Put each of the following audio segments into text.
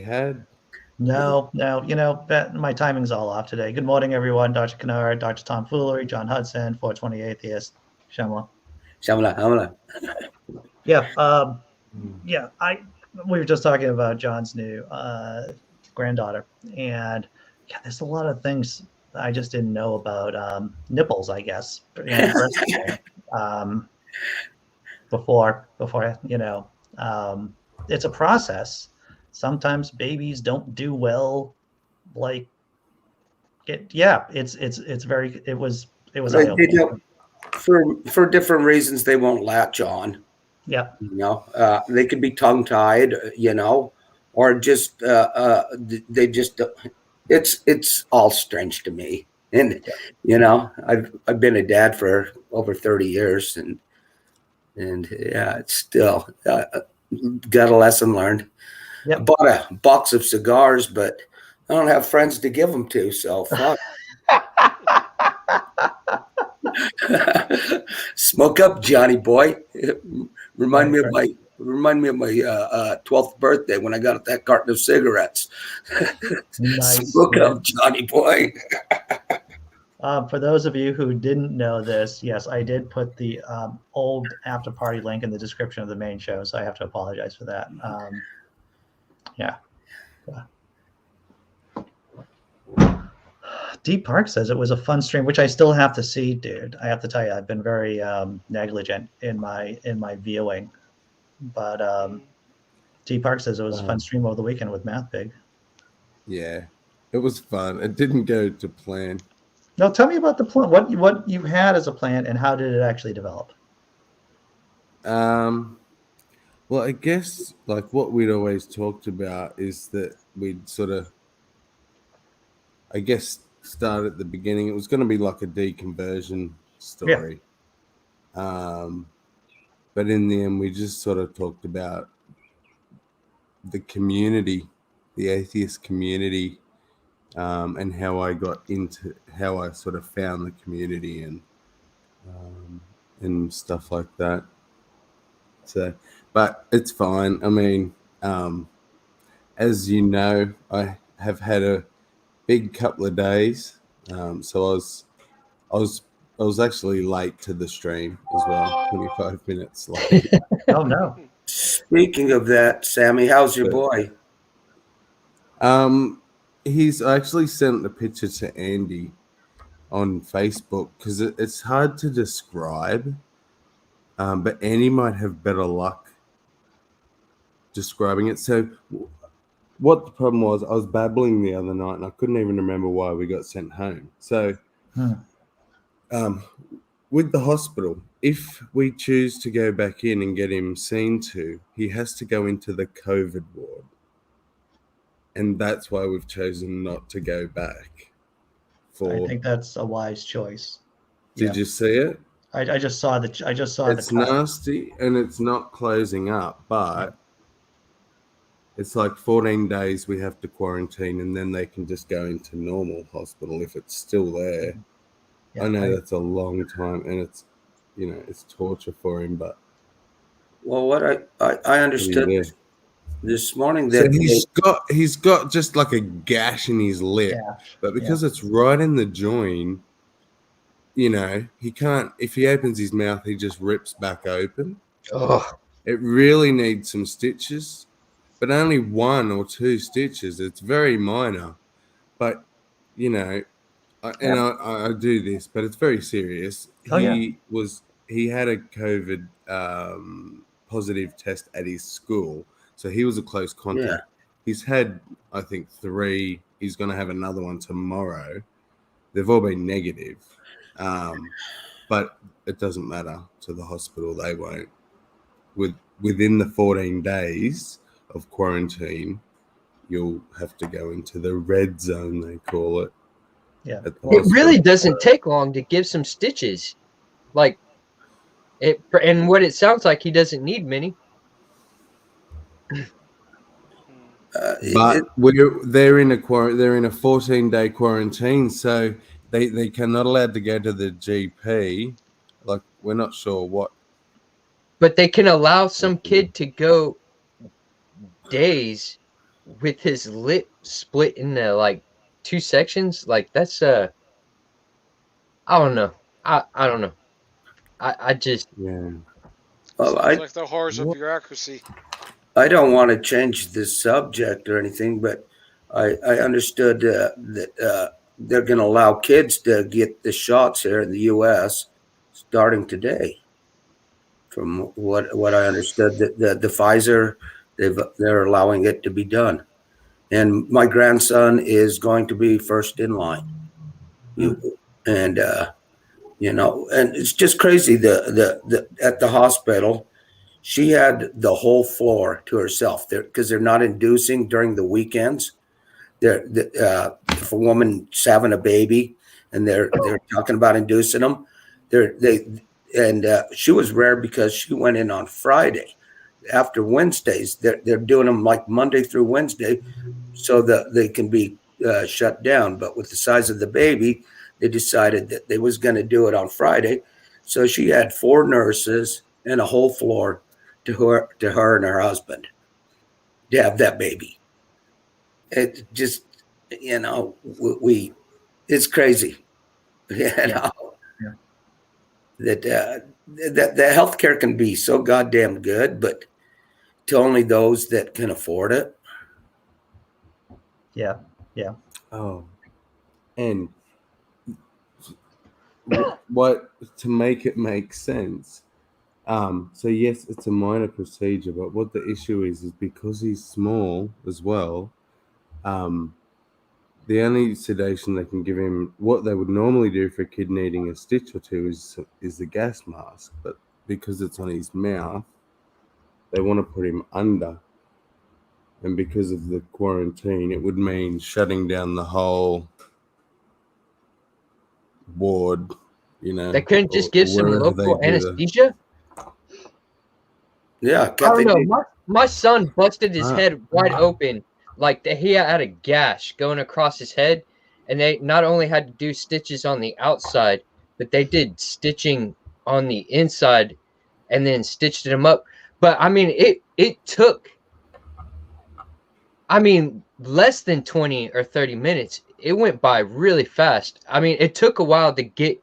had. No, my timing's all off today. Good morning, everyone. Dr. Kennard, Dr. Tom Foolery, John Hudson, 420 Atheist, Shamla. Shamla. Yeah, we were just talking about John's new granddaughter, and yeah, there's a lot of things I just didn't know about nipples, I guess, breastfeeding, before it's a process. Sometimes babies don't do well, like it was They eye-opening. don't, for different reasons, they won't latch on. Yeah. They could be tongue tied, or just they just. It's all strange to me, and I've been a dad for over 30 years, and yeah, it's still got a lesson learned. Yep. I bought a box of cigars, but I don't have friends to give them to, so fuck. Smoke up, Johnny boy. Remind me of my 12th birthday when I got that carton of cigarettes. Nice. Smoke up, Johnny boy. For those of you who didn't know this, yes, I did put the old after party link in the description of the main show, so I have to apologize for that. Yeah. Deep Park says it was a fun stream, which I still have to see, dude. I have to tell you, I've been very negligent in my viewing, but Deep Park says it was a fun stream over the weekend with Math Big. Yeah, it was fun. It didn't go to plan. Now, tell me about the plan. What you had as a plan, and how did it actually develop? Well, I guess like what we'd always talked about is that we'd sort of, I guess, start at the beginning. It was going to be like a deconversion story. Yeah. But in the end, we just sort of talked about the community, the atheist community, and how I sort of found the community and stuff like that. So, but it's fine. I mean, as you know, I have had a big couple of days. So I was actually late to the stream as well, 25 minutes late. Oh no. Speaking of that, Sammy, how's your boy? He's actually sent a picture to Andy on Facebook because it's hard to describe. But Andy might have better luck describing it. So what the problem was, I was babbling the other night and I couldn't even remember why we got sent home. So with the hospital, if we choose to go back in and get him seen to, he has to go into the COVID ward. And that's why we've chosen not to go back. I think that's a wise choice. Did you see it? I just saw it's nasty and it's not closing up, but it's like 14 days we have to quarantine and then they can just go into normal hospital if it's still there. Yeah, I know that's a long time and it's it's torture for him, but well, what I understood this morning that so he's got just like a gash in his lip, but because it's right in the joint, he can't, if he opens his mouth, he just rips back open. Oh, it really needs some stitches, but only 1 or 2 stitches. It's very minor, but I do this, but it's very serious. He had a COVID positive test at his school, so he was a close contact. Yeah. He's had, I think, 3. He's going to have another one tomorrow. They've all been negative. But it doesn't matter to the hospital. They won't. Within the 14 days of quarantine, you'll have to go into the red zone, they call it. Yeah. It really doesn't take long to give some stitches. Like it, and what it sounds like, he doesn't need many. But they're in a 14-day quarantine, so they cannot allowed to go to the GP. Like, we're not sure what. But they can allow some kid to go days with his lip split into like 2 sections. Like that's I don't know. I don't know. I just Well, Sounds like the horrors of bureaucracy. I don't want to change this subject or anything, but I understood that they're going to allow kids to get the shots here in the U.S. starting today. From what I understood, the Pfizer, they're allowing it to be done, and my grandson is going to be first in line. And and it's just crazy. The at the hospital, she had the whole floor to herself there because they're not inducing during the weekends. If a woman's having a baby and they're talking about inducing them, she was rare because she went in on Friday. After Wednesdays, they're doing them like Monday through Wednesday, so that they can be shut down. But with the size of the baby, they decided that they was going to do it on Friday. So she had 4 nurses and a whole floor to her and her husband to have that baby. It just, it's crazy. That the healthcare can be so goddamn good, but to only those that can afford it. Yeah. Oh, and what to make it make sense. So yes, it's a minor procedure, but what the issue is because he's small as well. The only sedation they can give him, what they would normally do for a kid needing a stitch or two, is the gas mask. But because it's on his mouth, they want to put him under. And because of the quarantine, it would mean shutting down the whole ward. They couldn't just give some local anesthesia. Yeah, I don't know. My son busted his head wide open. Like he had a gash going across his head, and they not only had to do stitches on the outside, but they did stitching on the inside, and then stitched him up. But I mean, it took, less than 20 or 30 minutes. It went by really fast. I mean, it took a while to get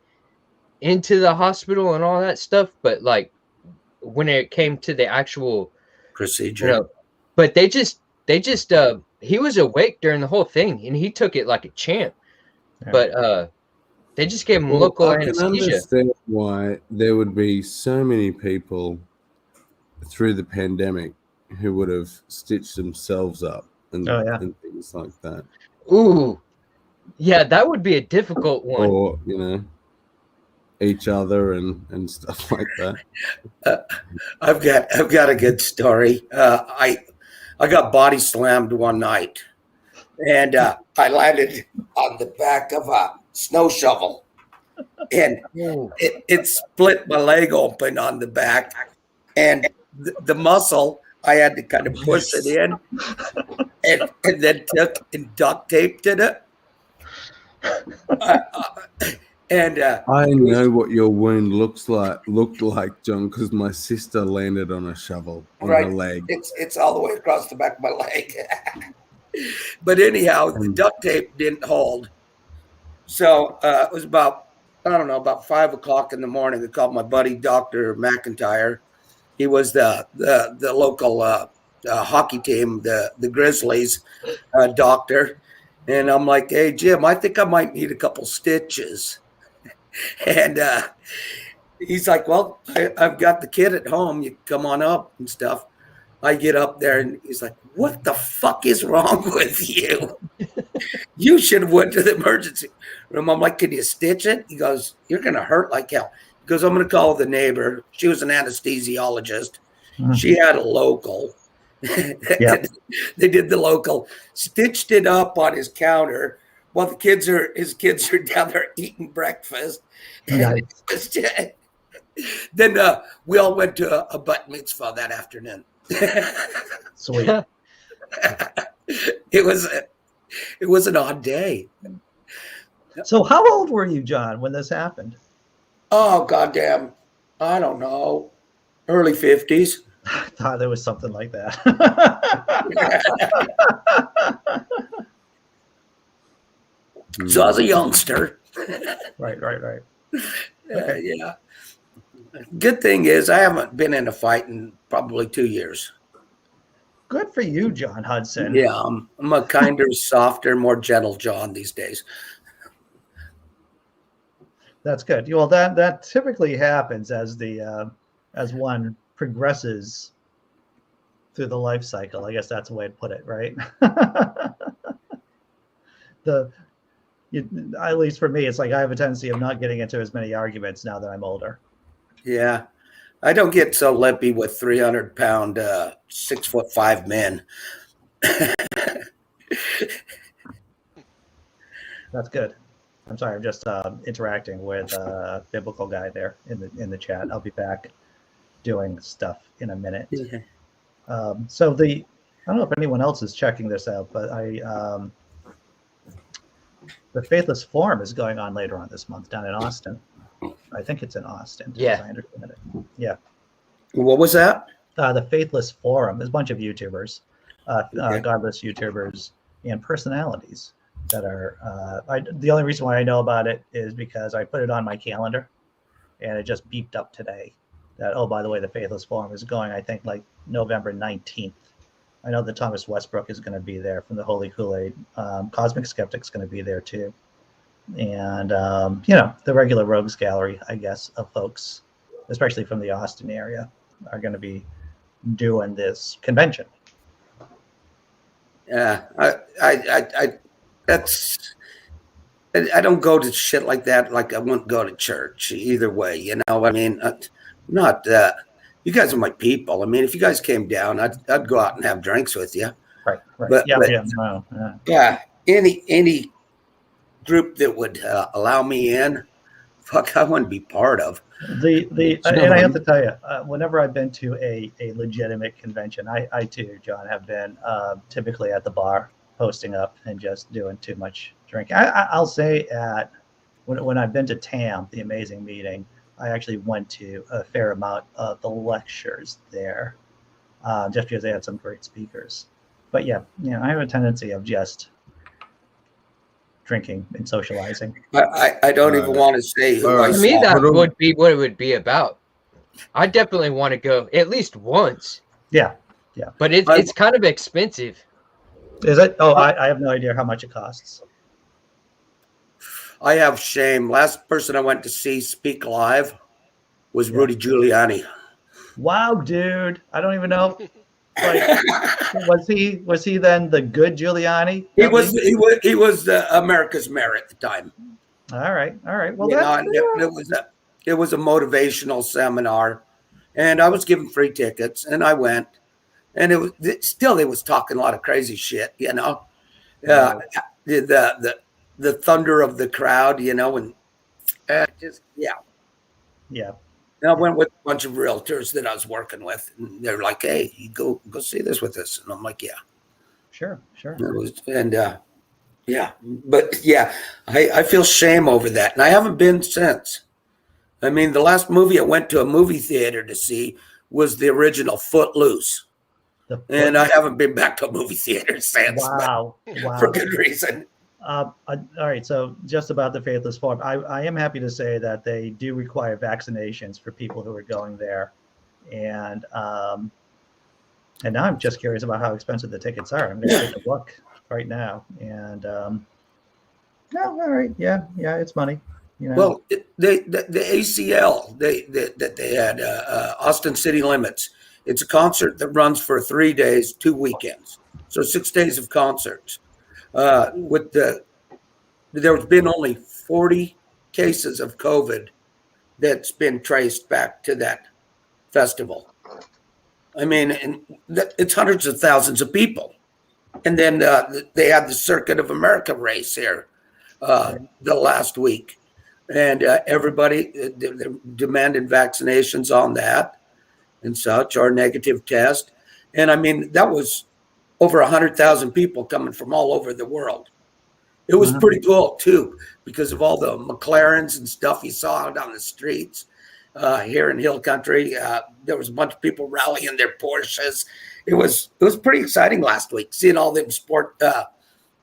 into the hospital and all that stuff, but like when it came to the actual procedure, but they just he was awake during the whole thing and he took it like a champ. But they just gave him local anesthesia. I can understand why there would be so many people through the pandemic who would have stitched themselves up and things like that. Ooh, yeah, that would be a difficult one. Or each other and stuff like that. I've got a good story. I got body slammed one night, and I landed on the back of a snow shovel, and it split my leg open on the back, and the muscle I had to kind of push it in, and then took and duct taped it. I know what your wound looked like, John, because my sister landed on a shovel on her leg. It's all the way across the back of my leg. But anyhow, the duct tape didn't hold. So it was about 5 o'clock in the morning. I called my buddy, Dr. McIntyre. He was the local hockey team, the Grizzlies doctor. And I'm like, hey, Jim, I think I might need a couple stitches. And he's like, well, I've got the kid at home. You come on up and stuff. I get up there and he's like, what the fuck is wrong with you? You should have went to the emergency room. I'm like, can you stitch it? He goes, you're going to hurt like hell. He goes, I'm going to call the neighbor. She was an anesthesiologist. Mm-hmm. She had a local. Yep. They did the local, stitched it up on his counter while his kids are down there eating breakfast. Nice. Then we all went to a bat mitzvah that afternoon. Sweet. It was an odd day. So how old were you, John, when this happened? Oh, goddamn. I don't know. Early 50s. I thought there was something like that. So I was a youngster. Right. Okay. Yeah. Good thing is I haven't been in a fight in probably 2 years. Good for you, John Hudson. Yeah, I'm a kinder, softer, more gentle John these days. That's good. Well, that typically happens as one progresses through the life cycle. I guess that's the way to put it, right? At least for me, it's like I have a tendency of not getting into as many arguments now that I'm older. Yeah, I don't get so lippy with 300-pound, 6'5" men. That's good. I'm sorry. I'm just interacting with a biblical guy there in the chat. I'll be back doing stuff in a minute. Yeah. So I don't know if anyone else is checking this out, but the Faithless Forum is going on later on this month down in Austin. I think it's in Austin. Yeah. As I understand it. Yeah. What was that? The Faithless Forum is a bunch of YouTubers, Okay. godless YouTubers and personalities that are. The only reason why I know about it is because I put it on my calendar, and it just beeped up today that, oh, by the way, the Faithless Forum is going, I think, like November 19th. I know that Thomas Westbrook is going to be there from the Holy Kool-Aid. Cosmic Skeptic's going to be there too. And, the regular rogues gallery, I guess, of folks, especially from the Austin area, are going to be doing this convention. Yeah, I don't go to shit like that. Like I wouldn't go to church either way. You know, I mean, not you guys are my people. I mean, if you guys came down, I'd go out and have drinks with you. Right. But any group that would allow me in, fuck, I wouldn't be part of. And I have to tell you, whenever I've been to a legitimate convention, I too, John, have been typically at the bar, posting up and just doing too much drinking. I'll say when I've been to TAM, the amazing meeting, I actually went to a fair amount of the lectures there, just because they had some great speakers. But yeah, I have a tendency of just drinking and socializing. I don't even want to say who I To saw. me, that would be what it would be about. I definitely want to go at least once. Yeah. But it's kind of expensive. Is it? Oh, I have no idea how much it costs. I have shame. Last person I went to see speak live was Rudy Giuliani. Wow, dude! I don't even know. Like, was he then the good Giuliani? He was America's mayor at the time. All right. Well, it was a motivational seminar, and I was given free tickets, and I went, and they was talking a lot of crazy shit, the thunder of the crowd, and just yeah. And I went with a bunch of realtors that I was working with, and they're like, "Hey, you go see this with us," and I'm like, "Yeah, sure." I feel shame over that, and I haven't been since. I mean, the last movie I went to a movie theater to see was the original Footloose, and I haven't been back to a movie theater since. Wow. For good reason. All right, so just about the Faithless Forum, I am happy to say that they do require vaccinations for people who are going there, and now I'm just curious about how expensive the tickets are. I'm going to take a look right now, and all right, yeah, it's money. Well, the ACL that they had Austin City Limits. It's a concert that runs for 3 days, 2 weekends, so 6 days of concerts. There's been only 40 cases of COVID that's been traced back to that festival. I mean, and it's hundreds of thousands of people. And then they had the Circuit of America race here the last week, and everybody demanded vaccinations on that and such, or negative test. And I mean, that was over 100,000 people coming from all over the world. It was pretty cool too, because of all the McLarens and stuff you saw out on the streets. here in Hill Country. There was a bunch of people rallying their Porsches. It was pretty exciting last week, seeing all them sport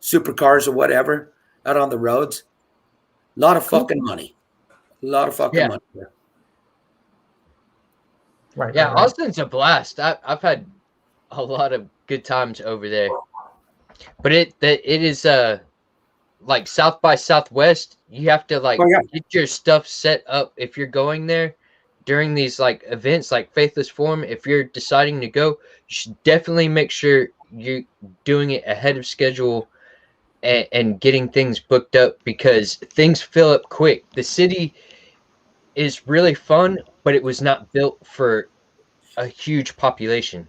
supercars or whatever out on the roads. A lot of fucking money. A lot of fucking money there. Right. Yeah, right. Austin's a blast. I've had a lot of good times over there. But it is like South by Southwest. You have to get your stuff set up if you're going there during these like events like Faithless Forum. If you're deciding to go, you should definitely make sure you're doing it ahead of schedule and getting things booked up, because things fill up quick. The city is really fun, but it was not built for a huge population.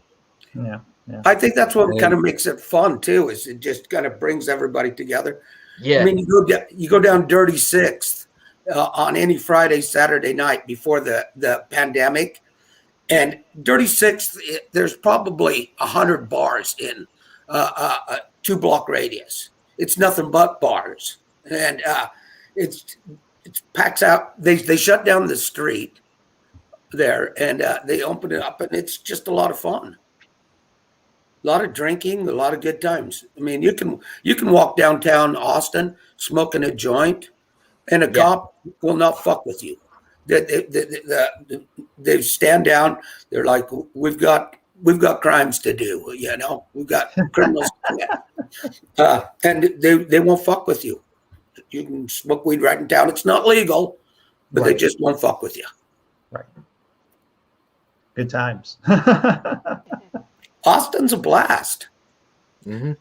Yeah. Yeah. I think that's what kind of makes it fun too, is it just kind of brings everybody together. Yeah. I mean, you go down Dirty Sixth on any Friday, Saturday night before the pandemic, and Dirty Sixth, there's probably 100 bars in a 2-block radius. It's nothing but bars, and it packs out. They shut down the street there, and they open it up, and it's just a lot of fun. A lot of drinking, a lot of good times. I mean, you can walk downtown Austin smoking a joint, and a cop will not fuck with you. They stand down. They're like, we've got crimes to do. You know, we've got criminals to get. And they won't fuck with you. You can smoke weed right in town. It's not legal, but they just won't fuck with you. Right. Good times. Austin's a blast. Mm-hmm.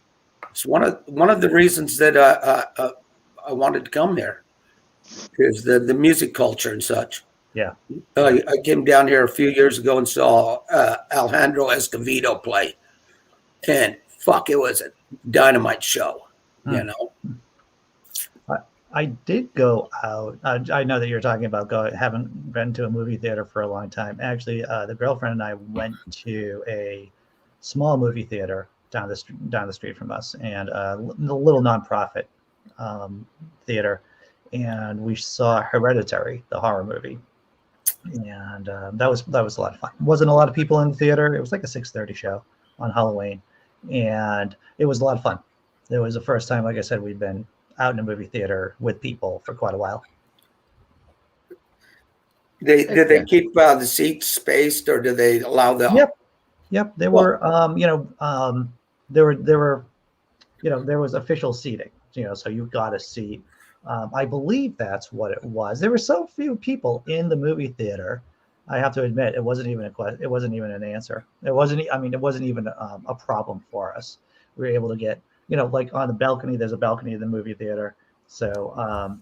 It's one of the reasons that I wanted to come here, is the music culture and such. Yeah. I came down here a few years ago and saw Alejandro Escovedo play, and fuck, it was a dynamite show. You know. I did go out. I know that you're talking about haven't been to a movie theater for a long time. Actually, the girlfriend and I went to a small movie theater down the street from us, and the little nonprofit theater, and we saw Hereditary, the horror movie, and that was a lot of fun. Wasn't a lot of people in the theater. It was like a 6:30 show on Halloween, and it was a lot of fun. It was the first time, like I said, we'd been out in a movie theater with people for quite a while. Did they keep the seats spaced, or do they allow the? Yep. They were, there was official seating, so you got a seat. I believe that's what it was. There were so few people in the movie theater. I have to admit, it wasn't even it wasn't even an answer. It wasn't even a problem for us. We were able to get, like on the balcony. There's a balcony in the movie theater. So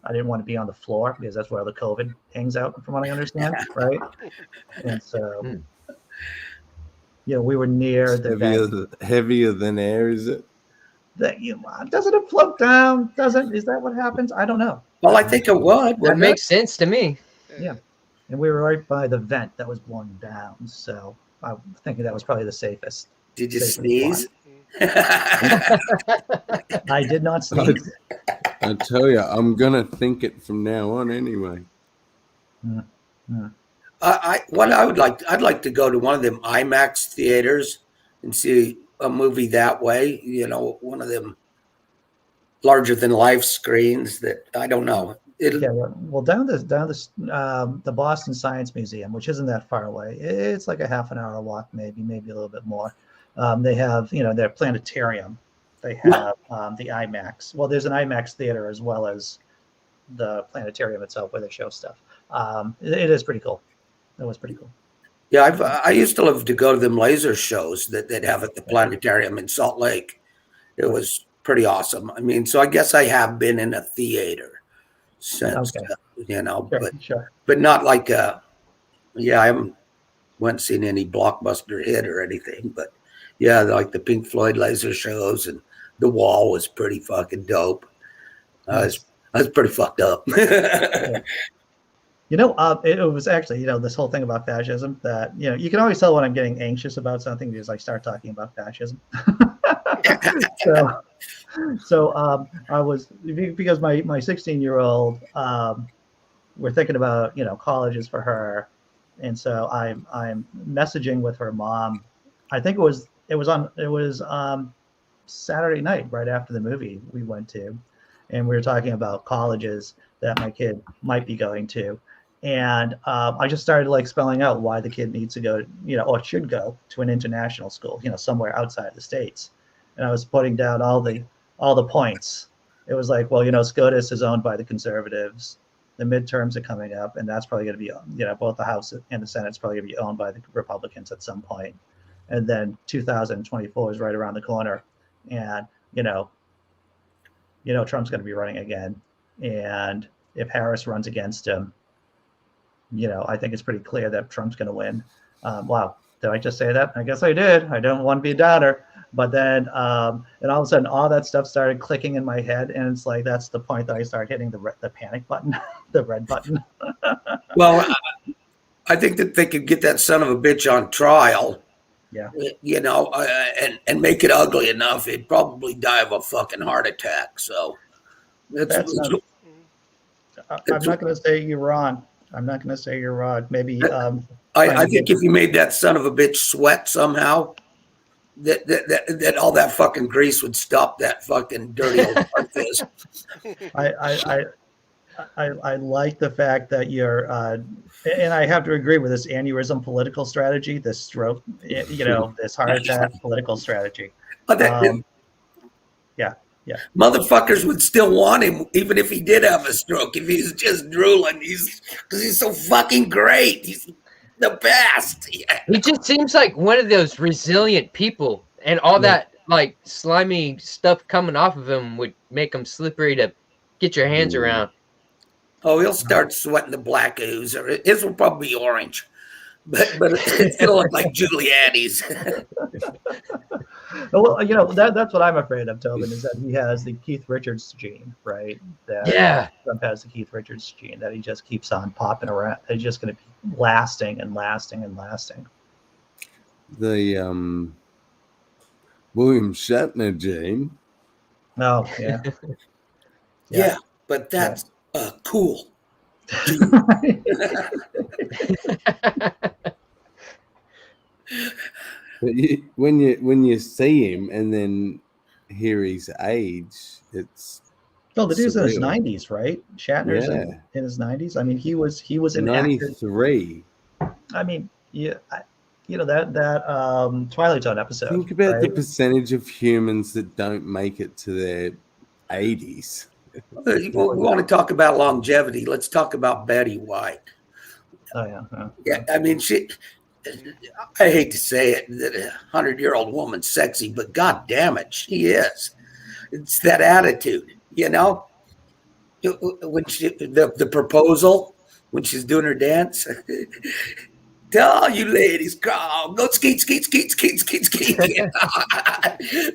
I didn't want to be on the floor, because that's where the COVID hangs out, from what I understand, right? And so, we were near the vent. Heavier than air, is it? Doesn't it float down? Is that what happens? I don't know. Well, I think it would. That makes sense to me. Yeah. And we were right by the vent that was blowing down. So I'm thinking that was probably the safest. Did you sneeze? I did not sneeze. I tell you, I'm going to think it from now on anyway. I'd like to go to one of them IMAX theaters and see a movie that way. One of them larger than life screens that, I don't know. Well, down the Boston Science Museum, which isn't that far away. It's like a half an hour walk, maybe a little bit more. They have, their planetarium. They have the IMAX. Well, there's an IMAX theater as well as the planetarium itself, where they show stuff. It is pretty cool. That was pretty cool. Yeah, I used to love to go to them laser shows that they'd have at the planetarium in Salt Lake. It was pretty awesome. I mean, so I guess I have been in a theater since, but not like I haven't went and seen any blockbuster hit or anything, but yeah, like the Pink Floyd laser shows, and The Wall was pretty fucking dope. I was pretty fucked up. It was actually, this whole thing about fascism that, you can always tell when I'm getting anxious about something, because I start talking about fascism. So I was, because my 16-year-old, we're thinking about, colleges for her, And so I'm messaging with her mom. I think it was Saturday night right after the movie we went to, and we were talking about colleges that my kid might be going to, and I just started like spelling out why the kid needs to go, or should go to an international school, somewhere outside the States, and I was putting down all the points. It was like, well, SCOTUS is owned by the conservatives. The midterms are coming up, and that's probably going to be, both the House and the Senate's probably going to be owned by the Republicans at some point. And then 2024 is right around the corner, and Trump's going to be running again. And if Harris runs against him, I think it's pretty clear that Trump's going to win. Wow, did I just say that? I guess I did. I don't want to be a downer. But then, and all of a sudden, all that stuff started clicking in my head, and it's like that's the point that I started hitting the panic button, the red button. Well, I think that they could get that son of a bitch on trial. Yeah. And make it ugly enough, he'd probably die of a fucking heart attack. So I'm not going to say you're wrong. I'm not going to say you're wrong. Maybe I think if you made that son of a bitch sweat somehow, that all that fucking grease would stop that fucking dirty old heart fizz. I like the fact that you're, and I have to agree with this aneurysm political strategy, this stroke, this heart attack political strategy. Yeah. Motherfuckers would still want him even if he did have a stroke, if he's just drooling. Because he's so fucking great. He's the best. Yeah. He just seems like one of those resilient people, and all that like slimy stuff coming off of him would make him slippery to get your hands around. Oh, he'll start sweating the black ooze, or his will probably be orange, but it'll look like Giuliani's. Well, that's what I'm afraid of, Tobin, is that he has the Keith Richards gene, right? Trump has the Keith Richards gene that he just keeps on popping around. It's just going to be lasting and lasting and lasting. The William Shatner gene. Oh, yeah. Yeah, but that's cool. But when you see him and then hear his age, it's the dude's surreal. in his 90s, right? Shatner's in his 90s. I mean, he was in 93. I mean, yeah, that Twilight Zone episode. Think about the percentage of humans that don't make it to their 80s. We want to talk about longevity. Let's talk about Betty White. Oh, yeah. Yeah, I mean, I hate to say it, that a 100-year-old woman's sexy, but god damn it, she is. It's that attitude, When the proposal, when she's doing her dance, to all you ladies, go skeet, skeet, skeet, skeet, skeet, skeet.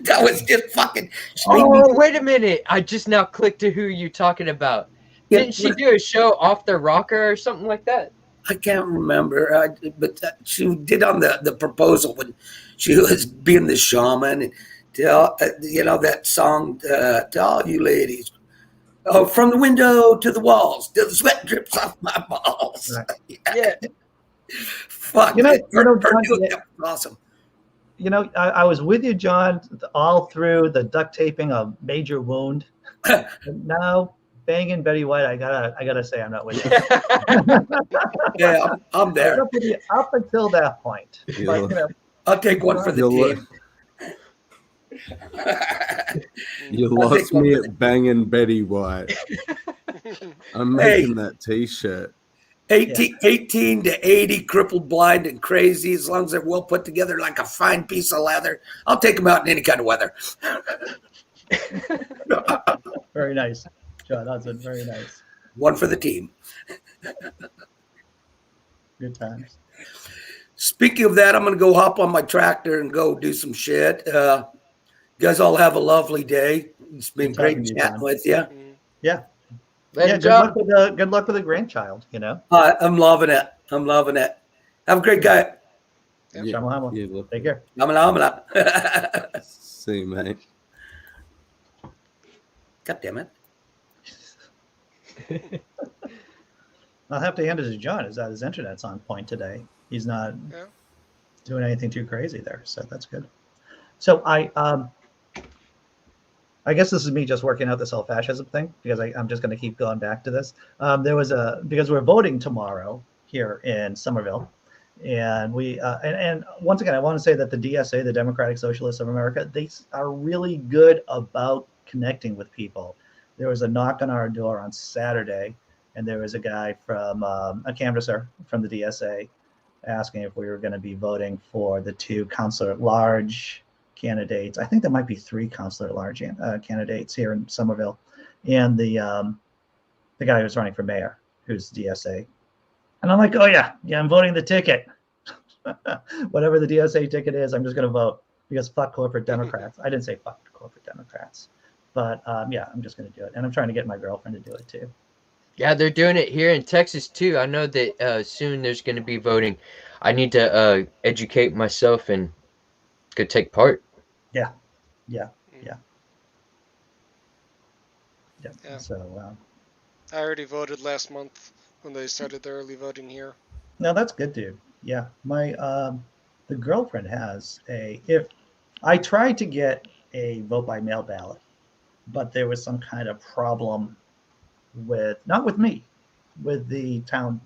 That was just fucking. Oh, wait a minute! I just now clicked to who you're talking about. Didn't she do a show off the rocker or something like that? I can't remember, but she did on the proposal when she was being the shaman, and that song to all you ladies, from the window to the walls, till the sweat drips off my balls. Right. Yeah. Fuck. John, that was awesome. I was with you, John, all through the duct taping a major wound. Now, banging Betty White, I gotta say I'm not with you. Yeah, I'm there. Up until that point. But, I'll take one for the team. You lost me at banging Betty White. I'm making that T-shirt. 18 to 80, crippled, blind, and crazy, as long as they're well put together like a fine piece of leather. I'll take them out in any kind of weather. Very nice, John. That's very nice. One for the team. Good times. Speaking of that, I'm going to go hop on my tractor and go do some shit. You guys all have a lovely day. It's been great chatting with you. Yeah. Good luck with a grandchild, I'm loving it. Have a great guy. Yeah, take care. See you, mate. God damn it. I'll have to hand it to John. Is that his internet's on point today? He's not doing anything too crazy there, so that's good. So I guess this is me just working out this whole fascism thing because I'm just going to keep going back to this. Because we're voting tomorrow here in Somerville, and and once again I want to say that the DSA, the Democratic Socialists of America, they are really good about connecting with people. There was a knock on our door on Saturday, and there was a guy from a canvasser from the DSA asking if we were going to be voting for the 2 councilor at large candidates. I think there might be 3 councilor at large candidates here in Somerville, and the guy who's running for mayor, who's DSA. And I'm like, oh yeah, I'm voting the ticket. Whatever the DSA ticket is, I'm just going to vote because fuck corporate Democrats. I didn't say fuck corporate Democrats, but yeah, I'm just going to do it, and I'm trying to get my girlfriend to do it too. Yeah, they're doing it here in Texas too. I know that soon there's going to be voting. I need to educate myself and go take part. Yeah. So I already voted last month when they started the early voting here. no, that's good, dude. Yeah, my the girlfriend has if I tried to get a vote by mail ballot, but there was some kind of problem not with me, with the town,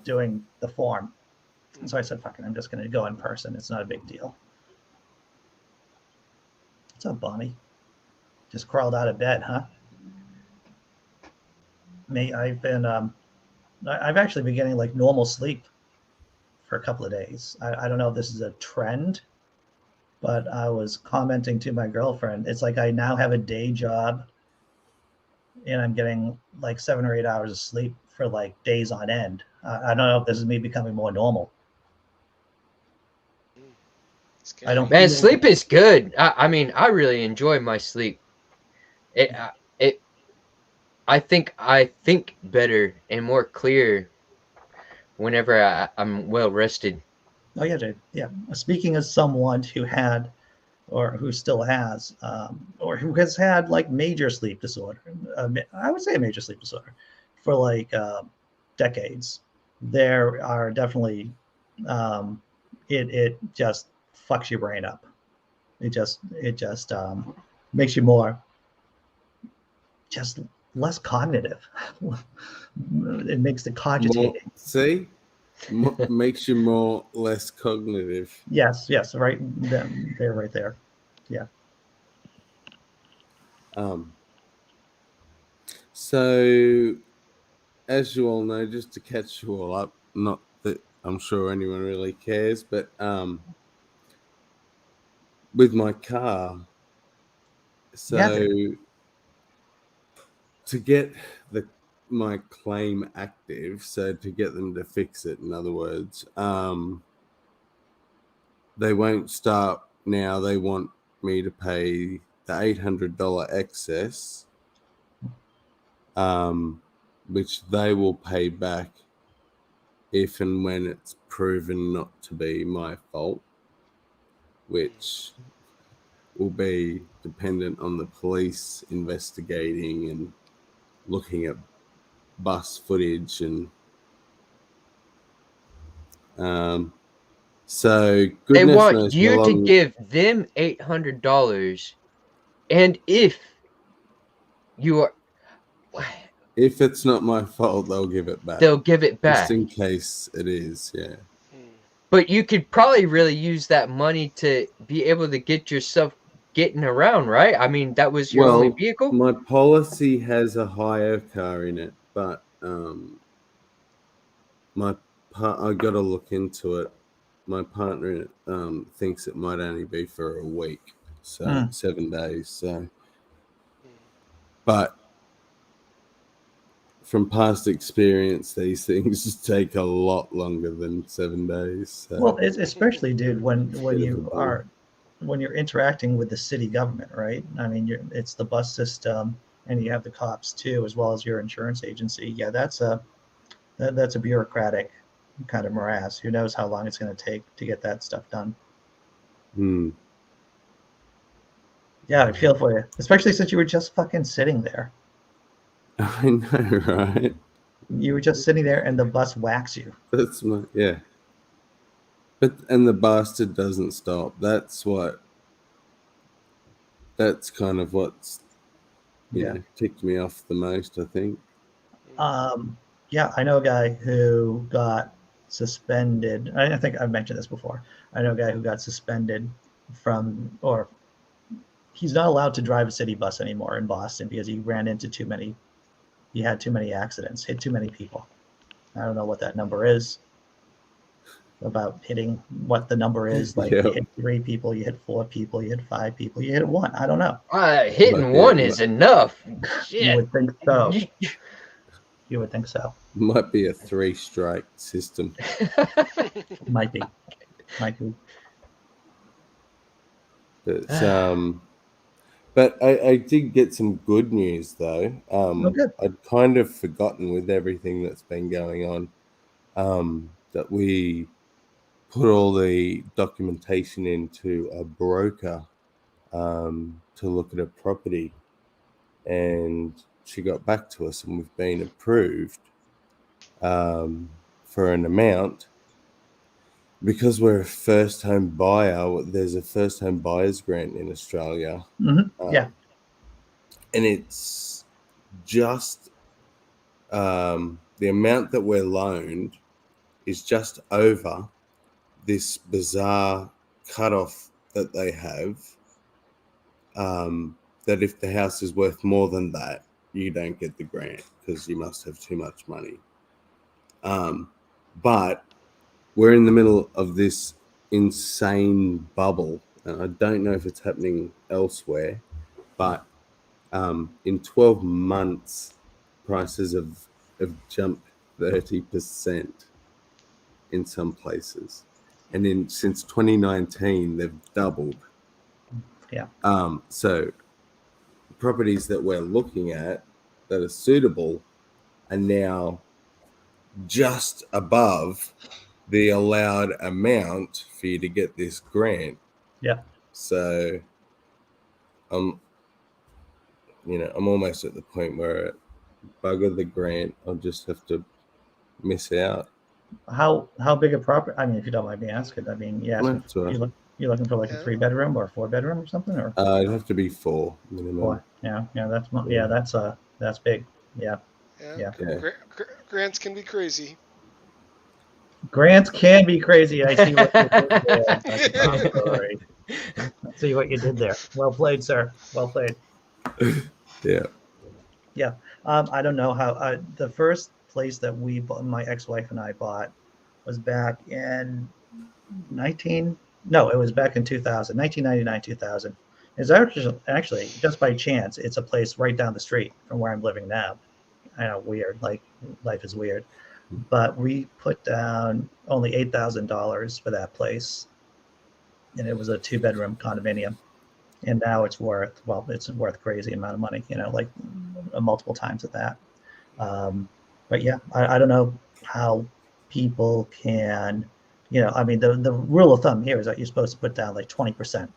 doing the form. And so I said, fuck it, I'm just going to go in person. It's not a big deal. What's up, Bonnie? Just crawled out of bed, huh? I've actually been getting like normal sleep for a couple of days. I don't know if this is a trend, but I was commenting to my girlfriend. It's like I now have a day job and I'm getting like 7 or 8 hours of sleep for like days on end. I don't know if this is me becoming more normal. I don't. Man, sleep is good. I mean, I really enjoy my sleep. I think better and more clear whenever I'm well rested. Oh yeah, Jay. Yeah. Speaking as someone who had, or who still has, or who has had like major sleep disorder, I would say a major sleep disorder, for like decades. There are definitely, it just fucks your brain up. It just makes you more, just less cognitive. It makes the cogitating. Makes you more less cognitive. Yes, right. They're right there. Yeah. So, as you all know, just to catch you all up, not that I'm sure anyone really cares, but with my car, so to get my claim active, so to get them to fix it, in other words, they won't start now. They want me to pay the $800 excess, which they will pay back if and when it's proven not to be my fault, which will be dependent on the police investigating and looking at bus footage and so they want you to give them $800, and if it's not my fault, they'll give it back. They'll give it back just in case it is. Yeah. But you could probably really use that money to be able to get yourself getting around, right? I mean, that was your only vehicle. My policy has a hire car in it, but I got to look into it. My partner thinks it might only be for a week, so 7 days. So, but from past experience, these things take a lot longer than 7 days. So. Well, especially, dude, when you're interacting with the city government, right? I mean, it's the bus system, and you have the cops too, as well as your insurance agency. Yeah, that's a bureaucratic kind of morass. Who knows how long it's going to take to get that stuff done? Yeah, I feel for you, especially since you were just fucking sitting there. I know, right? You were just sitting there, and the bus whacks you. That's yeah. And the bastard doesn't stop. That's kind of what's ticked me off the most, I think. Yeah, I know a guy who got suspended. I think I've mentioned this before. I know a guy who got suspended or he's not allowed to drive a city bus anymore in Boston because he ran into he had too many accidents, hit too many people. I don't know what that number is. About hitting what the number is. Like you hit 3 people, you hit 4 people, you hit 5 people, you hit 1. I don't know. Hitting one is enough. You would think so. You would think so. Might be a 3-strike system. Might be. But I did get some good news though. Good. I'd kind of forgotten with everything that's been going on that we put all the documentation into a broker to look at a property, and she got back to us, and we've been approved for an amount. Because we're a first home buyer, there's a first home buyer's grant in Australia. Mm-hmm. And it's just the amount that we're loaned is just over this bizarre cutoff that they have, that if the house is worth more than that, you don't get the grant because you must have too much money. But we're in the middle of this insane bubble, and I don't know if it's happening elsewhere, but in 12 months, prices have jumped 30% in some places. And since 2019, they've doubled. Yeah. So properties that we're looking at that are suitable are now just above the allowed amount for you to get this grant. Yeah. So I'm almost at the point where bugger the grant, I'll just have to miss out. How big a property? I mean, if you don't mind me asking, I mean, you're looking for like a 3-bedroom or a 4-bedroom or something, or it'd have to be 4 minimum. 4. That's big. Yeah. Grants can be crazy. Grants can be crazy. I see what you did there. I see what you did there. Well played, sir. Well played. Yeah. I don't know how the first place that my ex-wife and I bought was back in 1999, 2000. It's actually just by chance, it's a place right down the street from where I'm living now. I know, weird, like life is weird. But we put down only $8,000 for that place, and it was a 2-bedroom condominium. And now it's worth crazy amount of money, like multiple times of that. But yeah, I don't know how people can, I mean, the rule of thumb here is that you're supposed to put down like 20%.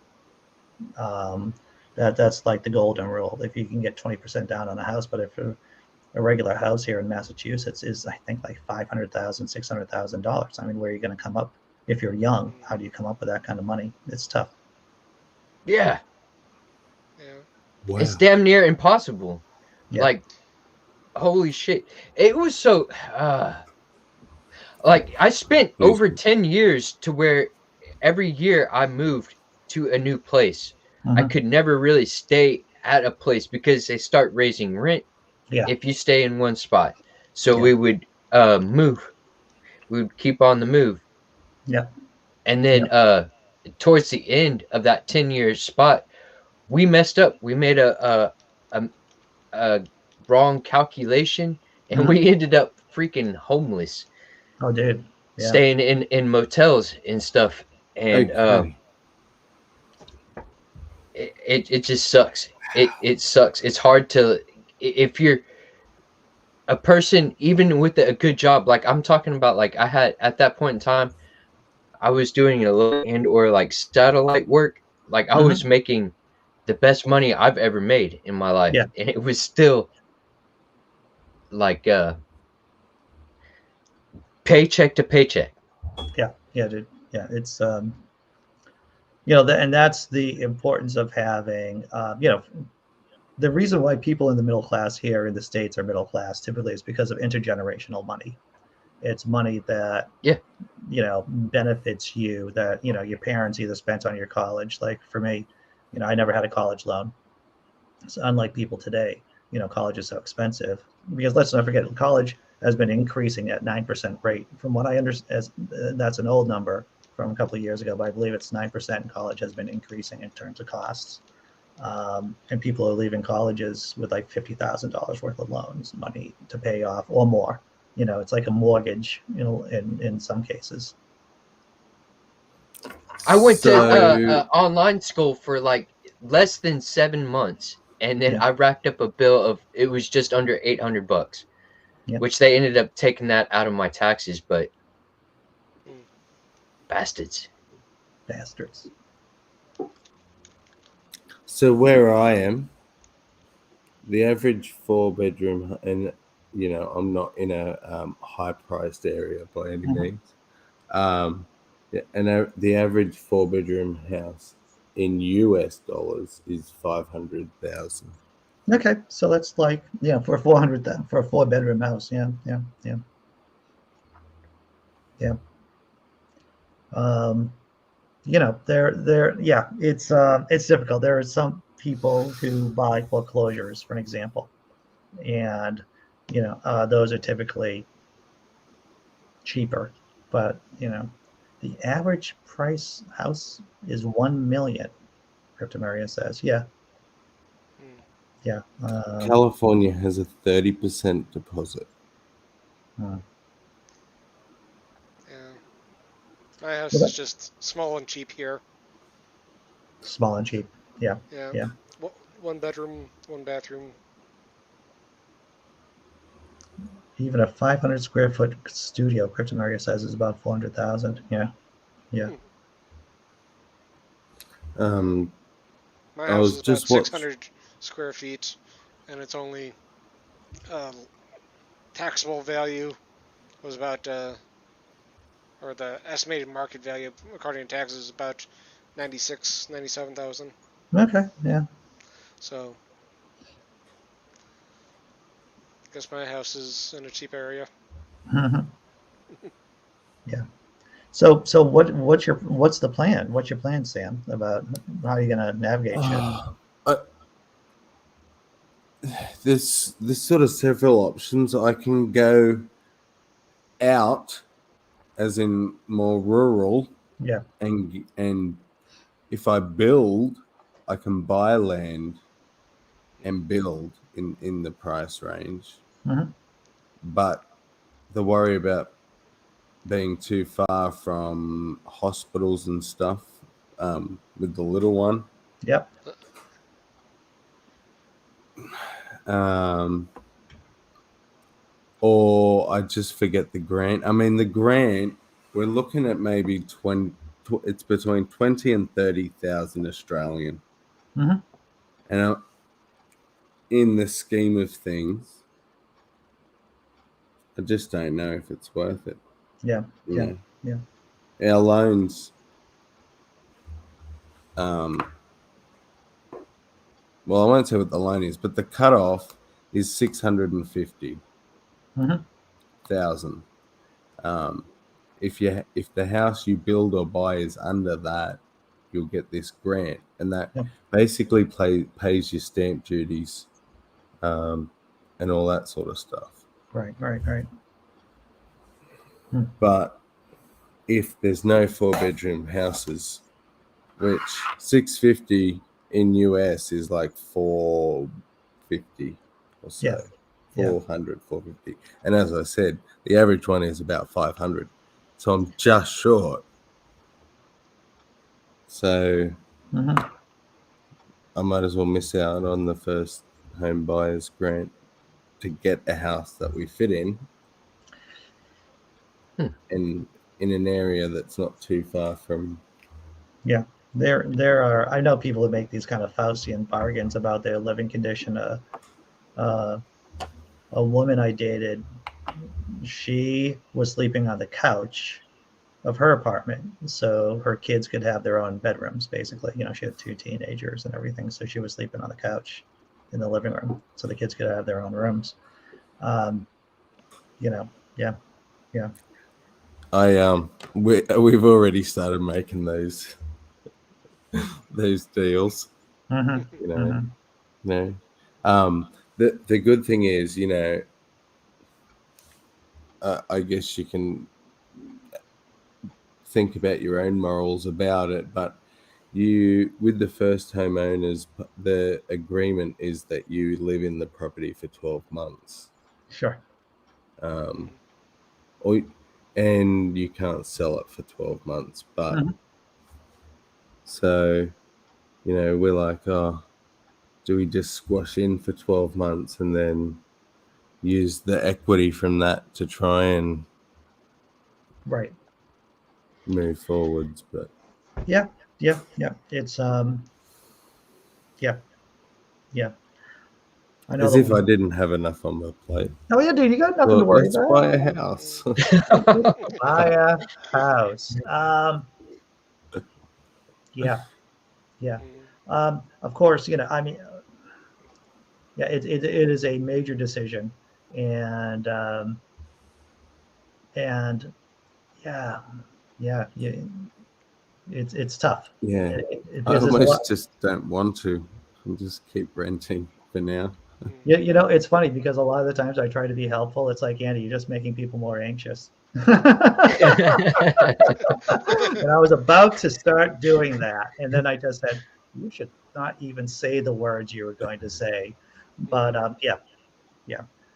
That's like the golden rule. If you can get 20% down on a house, but if a regular house here in Massachusetts is, I think, like $500,000, $600,000. I mean, where are you going to come up if you're young? How do you come up with that kind of money? It's tough. Yeah. Wow. It's damn near impossible. Yeah. Like, holy shit. It was so, like, I spent over 10 years to where every year I moved to a new place. I could never really stay at a place because they start raising rent if you stay in one spot. So we would move. We would keep on the move. Yeah. And then towards the end of that 10-year spot, we messed up. We made a wrong calculation, and we ended up freaking homeless. Oh, dude. Yeah. Staying in motels and stuff. And it just sucks. It sucks. It's hard to, if you're a person, even with a good job, like I'm talking about, like I had at that point in time, I was doing a low end or like satellite work. Like I was making the best money I've ever made in my life. Yeah. And it was still like paycheck to paycheck. Yeah, dude. Yeah, it's and that's the importance of having the reason why people in the middle class here in the States are middle class typically is because of intergenerational money. It's money that benefits you, that your parents either spent on your college. Like for me, I never had a college loan. So unlike people today, college is so expensive, because let's not forget, college has been increasing at 9% rate. From what I understand, that's an old number from a couple of years ago, but I believe it's 9% in college has been increasing in terms of costs. And people are leaving colleges with like $50,000 worth of loans, money to pay off or more. It's like a mortgage, in some cases. I went to online school for like less than 7 months, and then I racked up a bill of, it was just under $800, which they ended up taking that out of my taxes. But bastards. So where I am, the average 4-bedroom, and I'm not in a high-priced area by any means. And the average 4-bedroom house in US dollars is 500,000. Okay, so that's like for 400 for a 4-bedroom house. Yeah. It's difficult. There are some people who buy foreclosures, for an example, and those are typically cheaper, but the average price house is 1 million. Cryptomaria says, yeah. California has a 30% deposit. Yeah. My house is just small and cheap here. Small and cheap. Yeah. 1 bedroom, 1 bathroom. Even a 500 square foot studio, Cryptomaria says, is about 400,000. Yeah. My house is about 600 square feet, and it's only taxable value was about, or the estimated market value according to taxes is about 97,000. Okay, yeah. So, I guess my house is in a cheap area. Yeah. So what's the plan? What's your plan, Sam, about how you're gonna navigate shit? There's sort of several options. I can go out, as in more rural. Yeah. And if I build, I can buy land and build in the price range. But the worry about being too far from hospitals and stuff with the little one. Yep. Or I just forget the grant. I mean, the grant, we're looking at maybe it's between 20 and 30,000 Australian. And in the scheme of things, I just don't know if it's worth it. Yeah. Our loans, well, I won't say what the loan is, but the cutoff is 650,000. If the house you build or buy is under that, you'll get this grant, and that basically pays your stamp duties, and all that sort of stuff. Right. But if there's no 4-bedroom houses, which 650 in US is like 450 or so, 400, 450. And as I said, the average one is about 500. So I'm just short. So I might as well miss out on the first home buyers grant to get a house that we fit in, and in an area that's not too far from. Yeah, there are. I know people who make these kind of Faustian bargains about their living condition. A woman I dated she was sleeping on the couch of her apartment, so her kids could have their own bedrooms. Basically, she had 2 teenagers and everything, so she was sleeping on the couch in the living room, so the kids could have their own rooms. Yeah. We've already started making those deals. Mm-hmm. The good thing is, I guess you can think about your own morals about it, but with the first homeowners, the agreement is that you live in the property for 12 months. Sure. And you can't sell it for 12 months, but so we're like, oh, do we just squash in for 12 months and then use the equity from that to try and move forwards? But yeah, it's yeah. I know. As if I didn't have enough on my plate. Oh yeah, dude, you got nothing to worry about. Let's buy a house. Buy a house. Yeah. Of course, I mean, it is a major decision, and it's tough. Yeah, I almost just don't want to. I'll just keep renting for now. Yeah, it's funny because a lot of the times I try to be helpful. It's like, Andy, you're just making people more anxious. And I was about to start doing that, and then I just said, you should not even say the words you were going to say. But yeah.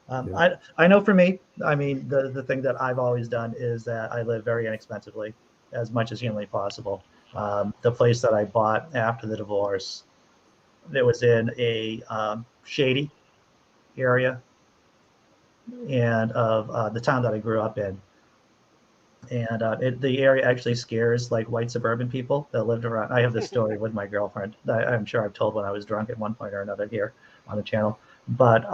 I know for me, I mean, the thing that I've always done is that I live very inexpensively, as much as humanly possible. The place that I bought after the divorce, it was in a shady area and of the town that I grew up in. And the area actually scares like white suburban people that lived around. I have this story with my girlfriend that I'm sure I've told when I was drunk at one point or another here on the channel. But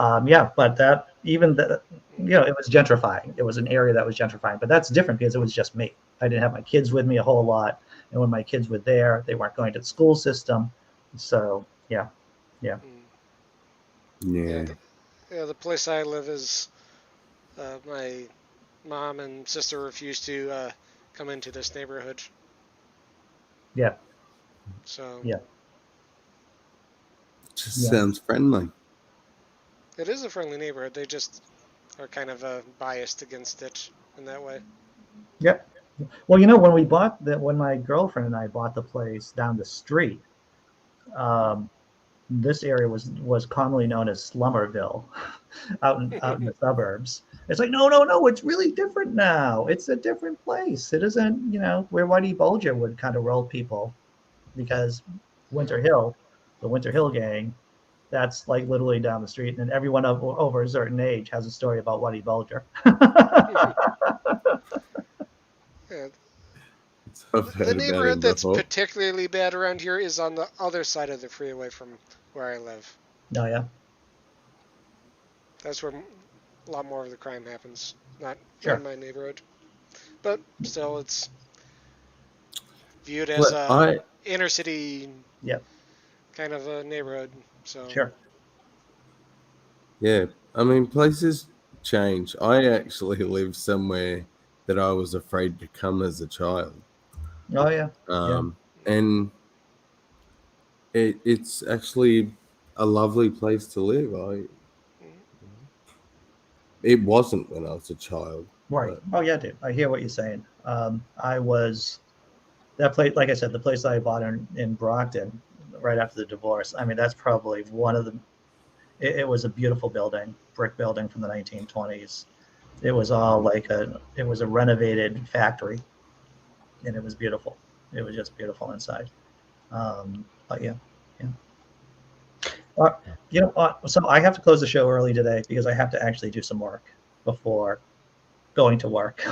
but that it was gentrifying. It was an area that was gentrifying, but that's different because it was just me. I didn't have my kids with me a whole lot. And when my kids were there, they weren't going to the school system. So yeah. The place I live is my mom and sister refused to come into this neighborhood. Yeah. So yeah. Just sounds friendly. It is a friendly neighborhood. They just are kind of biased against it in that way. Yeah. Well, when my girlfriend and I bought the place down the street, this area was commonly known as Slummerville, out in the suburbs. It's like, no, it's really different now. It's a different place. It isn't, where Whitey Bulger would kind of roll people, because the Winter Hill gang, that's like literally down the street, and everyone over a certain age has a story about Whitey Bulger. Yeah. The neighborhood that's particularly bad around here is on the other side of the freeway from where I live. Oh, yeah? That's where a lot more of the crime happens, not in my neighborhood. But still, it's viewed as a inner city kind of a neighborhood. So. Sure. Yeah, I mean, places change. I actually lived somewhere that I was afraid to come as a child. Oh yeah. And it's actually a lovely place to live. It wasn't when I was a child. Right. Oh yeah, dude. I hear what you're saying. I was that place, like I said, the place that I bought in Brockton right after the divorce. I mean, that's probably one of the. It was a beautiful building, brick building from the 1920s. It was all it was a renovated factory, and it was beautiful. It was just beautiful inside. But yeah. So I have to close the show early today because I have to actually do some work before going to work.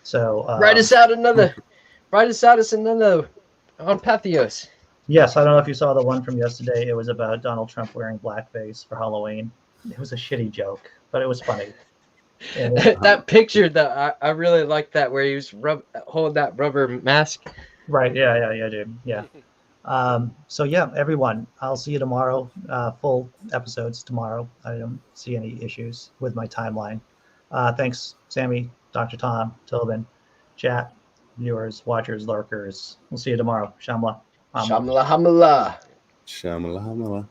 So write us out another on Pathos. Yes, I don't know if you saw the one from yesterday. It was about Donald Trump wearing blackface for Halloween. It was a shitty joke, but it was funny. That picture, that I really like that, where he was holding that rubber mask. Right. Yeah, dude. Yeah. So yeah, everyone, I'll see you tomorrow. Full episodes tomorrow. I don't see any issues with my timeline. Thanks, Sammy, Dr. Tom, Tobin, chat, viewers, watchers, lurkers. We'll see you tomorrow. Shamla. Shamla hamala. Shamala hamala.